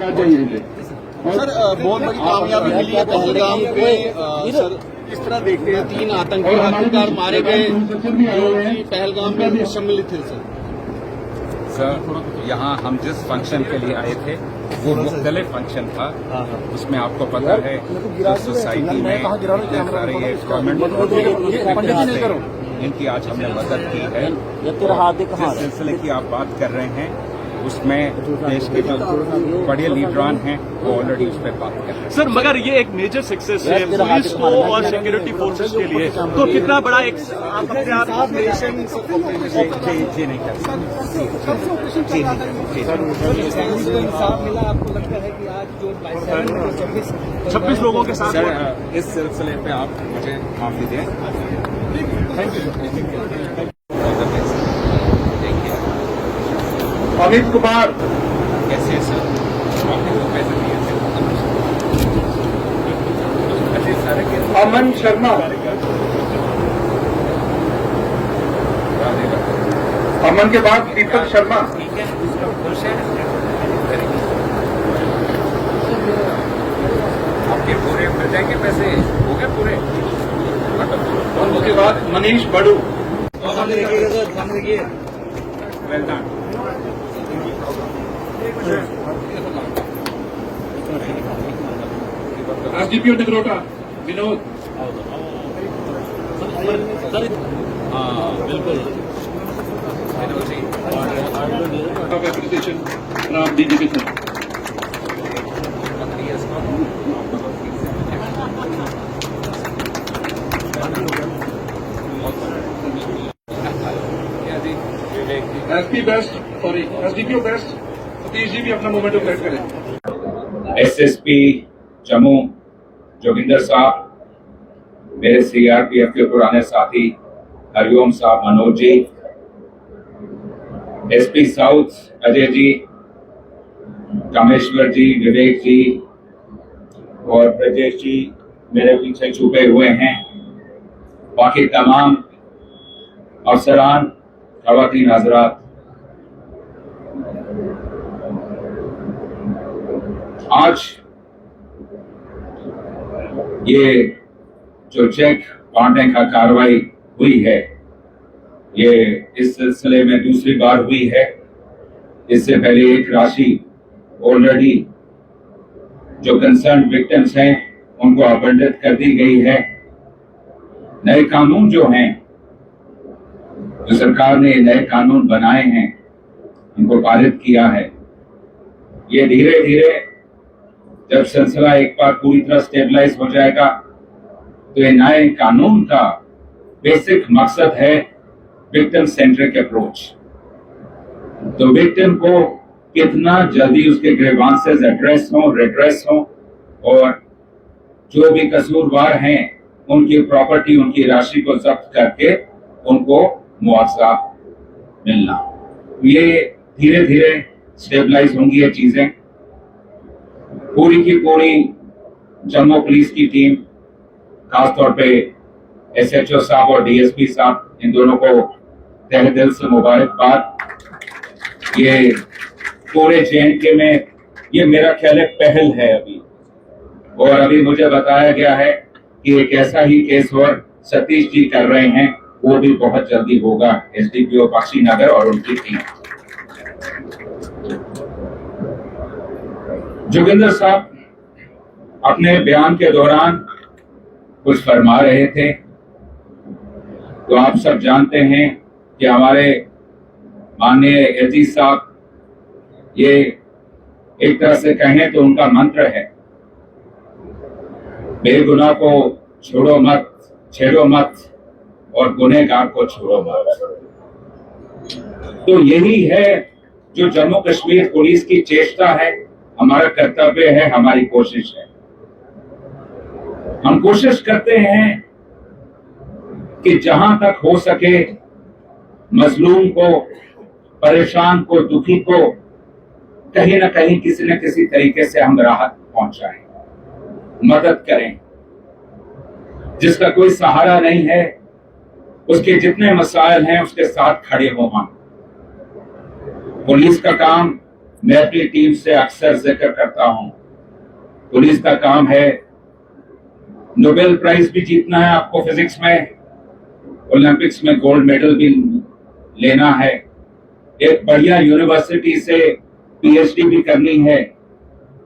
क्या चाहिए सर बहुत बड़ी कामयाबी मिली है पहलगाम पे। सर किस तरह देखते हैं 3 आतंकी आखिरकार मारे गए जो पहलगाम में सम्मिलित थे। सर यहाँ हम जिस फंक्शन के लिए आए थे वो मुख्तलिफ फंक्शन था, उसमें आपको पता है जो सोसाइटी में सारी गवर्नमेंट इनकी आज हमने मदद की है। जिस सिलसिले की आप बात कर रहे हैं उसमें देश के जो बड़े लीडरान हैं वो ऑलरेडी उस पर बात कर रहे हैं। सर मगर ये एक मेजर सक्सेस है पुलिस को और सिक्योरिटी फोर्सेस के लिए, तो कितना बड़ा एक आप अपने आप जी नहीं कर सकते। मिला आपको लगता है कि आज जो 26 लोगों के साथ सर इस सिलसिले पे आप मुझे माफी दें। Thank you. अमित कुमार, कैसे है सर? आपने तो पैसे दिए थे। अच्छे सारे के अमन शर्मा, अमन के बाद दीपक शर्मा, ठीक है, उसका खुश है। आपके पूरे मिल जाएंगे पैसे, हो गए पूरे। और उसके बाद Manish Badu. Well done. SDPO Nagrota Vinod. हाँ बिल्कुल। Application Ram DGP sir. SP west, sorry SDPO west Satish ji भी अपना मोमेंट सेट करें। एसएसपी जम्मू जोगिंदर साहब, मेरे सीआरपीएफ के पुराने साथी हरिओम साहब, मनोज जी, एसपी साउथ अजय जी, कामेश्वर जी, विवेक जी और ब्रजेश जी मेरे पीछे छुपे हुए हैं, बाकी तमाम अफसरान, खवातीन हजरात, आज ये जो चेक बांटने का कार्रवाई हुई है ये इस सिलसिले में दूसरी बार हुई है। इससे पहले एक राशि ऑलरेडी जो कंसर्न विक्टिम्स हैं उनको आवंटित कर दी गई है। नए कानून जो हैं, जो सरकार ने नए कानून बनाए हैं, इनको पारित किया है। ये धीरे धीरे जब सिलसिला एक बार पूरी तरह स्टेबलाइज हो जाएगा तो ये नए कानून का बेसिक मकसद है विक्टिम सेंट्रिक अप्रोच। तो विक्टिम को कितना जल्दी उसके ग्रीवांसेस एड्रेस हो, रिड्रेस हो और जो भी कसूरवार हैं उनकी प्रॉपर्टी, उनकी राशि को जब्त करके उनको मुआवजा मिलना। ये धीरे धीरे स्टेबलाइज होंगी ये चीजें। पूरी की पूरी जम्मू पुलिस की टीम, खासतौर पे एसएचओ साहब और डीएसपी साहब, इन दोनों को तहे दिल से मुबारकबाद। ये पूरे जेएनके में ये मेरा ख्याल है पहल है अभी, और अभी मुझे बताया गया है कि एक ऐसा ही केस और सतीश जी कर रहे हैं, वो भी बहुत जल्दी होगा। एसडीपीओ बख्शीनगर और उनकी टीम। जोगिंदर साहब अपने बयान के दौरान कुछ फरमा रहे थे, तो आप सब जानते हैं कि हमारे माननीय एजी साहब, ये एक तरह से कहें तो उनका मंत्र है, बेगुनाह को छोड़ो मत, छेड़ो मत और गुनहगार को छोड़ो मत। तो यही है जो जम्मू कश्मीर पुलिस की चेष्टा है, हमारा कर्तव्य है, हमारी कोशिश है। हम कोशिश करते हैं कि जहां तक हो सके मजलूम को, परेशान को, दुखी को कहीं ना कहीं किसी न किसी तरीके से हम राहत पहुंचाएं, मदद करें। जिसका कोई सहारा नहीं है उसके जितने मसाइल हैं उसके साथ खड़े हो हम। पुलिस का काम मैं अपनी टीम से अक्सर जिक्र करता हूं, पुलिस का काम है नोबेल प्राइज भी जीतना है आपको फिजिक्स में, ओलंपिक्स में गोल्ड मेडल भी लेना है, एक बढ़िया यूनिवर्सिटी से पीएचडी भी करनी है,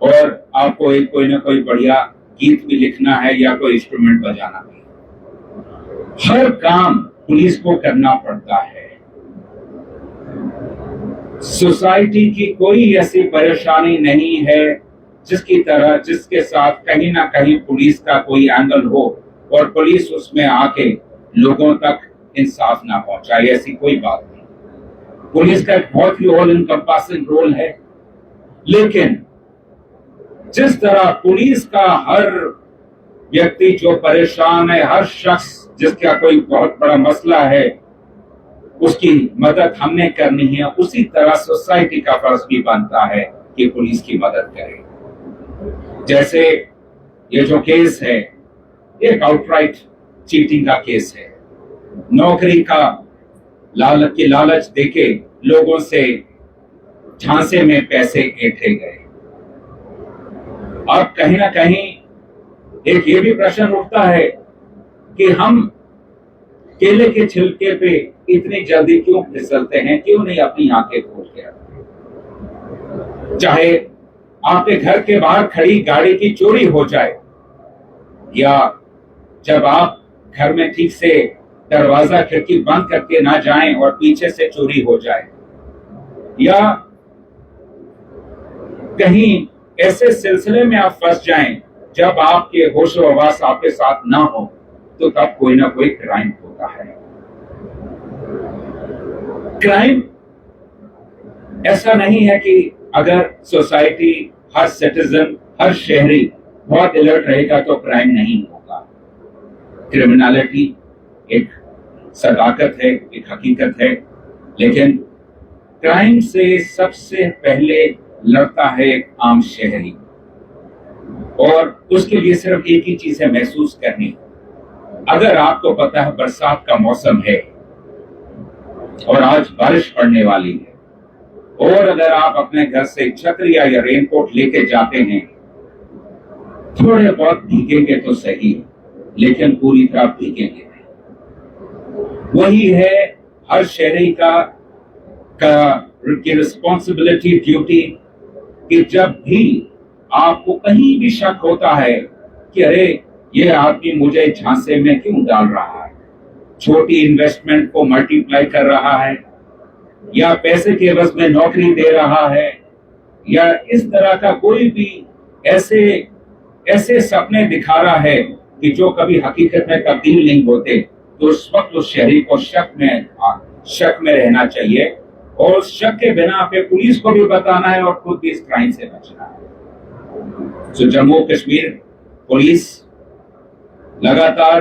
और आपको एक कोई ना कोई बढ़िया गीत भी लिखना है या कोई इंस्ट्रूमेंट बजाना है। हर काम पुलिस को करना पड़ता है। सोसाइटी की कोई ऐसी परेशानी नहीं है जिसके साथ कहीं ना कहीं पुलिस का कोई एंगल हो और पुलिस उसमें आके लोगों तक इंसाफ ना पहुंचाए, ऐसी कोई बात नहीं। पुलिस का एक बहुत ही ऑल इनकम्पासिंग रोल है, लेकिन जिस तरह पुलिस का हर व्यक्ति जो परेशान है, हर शख्स जिसका कोई बहुत बड़ा मसला है, उसकी मदद हमने करनी है, उसी तरह सोसाइटी का फर्ज भी बनता है कि पुलिस की मदद करे। जैसे ये जो केस है, एक आउटराइट चीटिंग का केस है, नौकरी का लालच देके लोगों से झांसे में पैसे ऐंठे गए। अब कहीं ना कहीं एक ये भी प्रश्न उठता है कि हम केले के छिलके पे इतनी जल्दी क्यों फिसलते हैं, क्यों नहीं अपनी आंखें खोल के रखते। चाहे आपके घर के बाहर खड़ी गाड़ी की चोरी हो जाए, या जब आप घर में ठीक से दरवाजा खिड़की बंद करके ना जाएं और पीछे से चोरी हो जाए, या कहीं ऐसे सिलसिले में आप फंस जाएं जब आपके होशो हवास आपके साथ ना हो, तो तब कोई ना कोई क्राइम होता है। क्राइम ऐसा नहीं है कि अगर सोसाइटी, हर सिटीजन, हर शहरी बहुत अलर्ट रहेगा तो क्राइम नहीं होगा। क्रिमिनलिटी एक सदाकत है, एक हकीकत है, लेकिन क्राइम से सबसे पहले लड़ता है एक आम शहरी, और उसके लिए सिर्फ एक ही चीज है, महसूस करनी। अगर आपको पता है बरसात का मौसम है और आज बारिश पड़ने वाली है, और अगर आप अपने घर से छतरी या रेनकोट लेके जाते हैं, थोड़े बहुत भीगेंगे तो सही, लेकिन पूरी तरह भीगेंगे नहीं। वही है हर शहरी की रिस्पॉन्सिबिलिटी, ड्यूटी, कि जब भी आपको कहीं भी शक होता है कि अरे ये आदमी मुझे झांसे में क्यों डाल रहा है, छोटी इन्वेस्टमेंट को मल्टीप्लाई कर रहा है, या पैसे के एवज में नौकरी दे रहा है, या इस तरह का कोई भी ऐसे सपने दिखा रहा है कि जो कभी हकीकत में तब्दील नहीं होते, तो उस वक्त उस शहरी को शक में रहना चाहिए, और उस शक के बिना पे पुलिस को भी बताना है और खुद भी इस क्राइम से बचना है। तो जम्मू कश्मीर पुलिस लगातार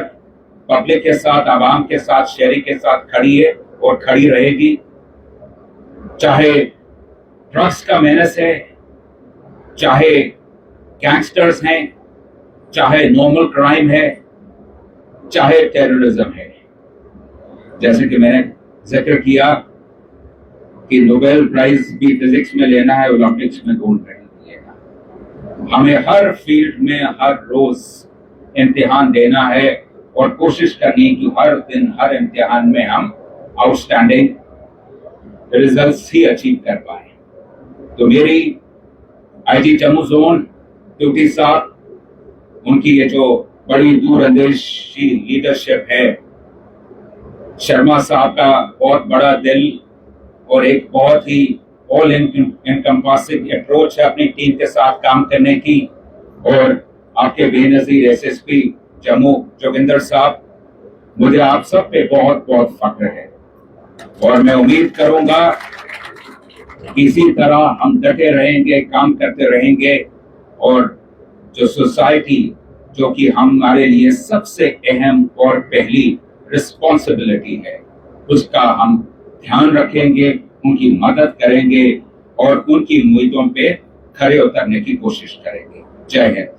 पब्लिक के साथ, आवाम के साथ, शहरी के साथ खड़ी है और खड़ी रहेगी। चाहे ड्रग्स का मेनस है, चाहे गैंगस्टर्स हैं, चाहे नॉर्मल क्राइम है, चाहे टेररिज्म है। जैसे कि मैंने जिक्र किया कि नोबेल प्राइज भी फिजिक्स में लेना है, ओलंपिक्स में गोल्ड मेडल लेना। हमें हर फील्ड में हर रोज इम्तिहान देना है और कोशिश करनी है कि हर दिन, हर इम्तिहान में हम आउटस्टैंडिंग रिजल्ट्स ही अचीव कर पाए। तो मेरी आईजी जम्मू जोन ड्यूटी साहब, उनकी ये जो बड़ी दूरंदेशी लीडरशिप है, शर्मा साहब का बहुत बड़ा दिल और एक बहुत ही ऑल इनकम्पासिंग अप्रोच है अपनी टीम के साथ काम करने की, और आपके बेनजीर एसएसपी जम्मू जोगिंदर साहब, मुझे आप सब पे बहुत बहुत फख्र है, और मैं उम्मीद करूंगा इसी तरह हम डटे रहेंगे, काम करते रहेंगे, और जो सोसाइटी, जो कि हमारे लिए सबसे अहम और पहली रिस्पॉन्सिबिलिटी है, उसका हम ध्यान रखेंगे, उनकी मदद करेंगे और उनकी उम्मीदों पे खरे उतरने की कोशिश करेंगे। जय हिंद।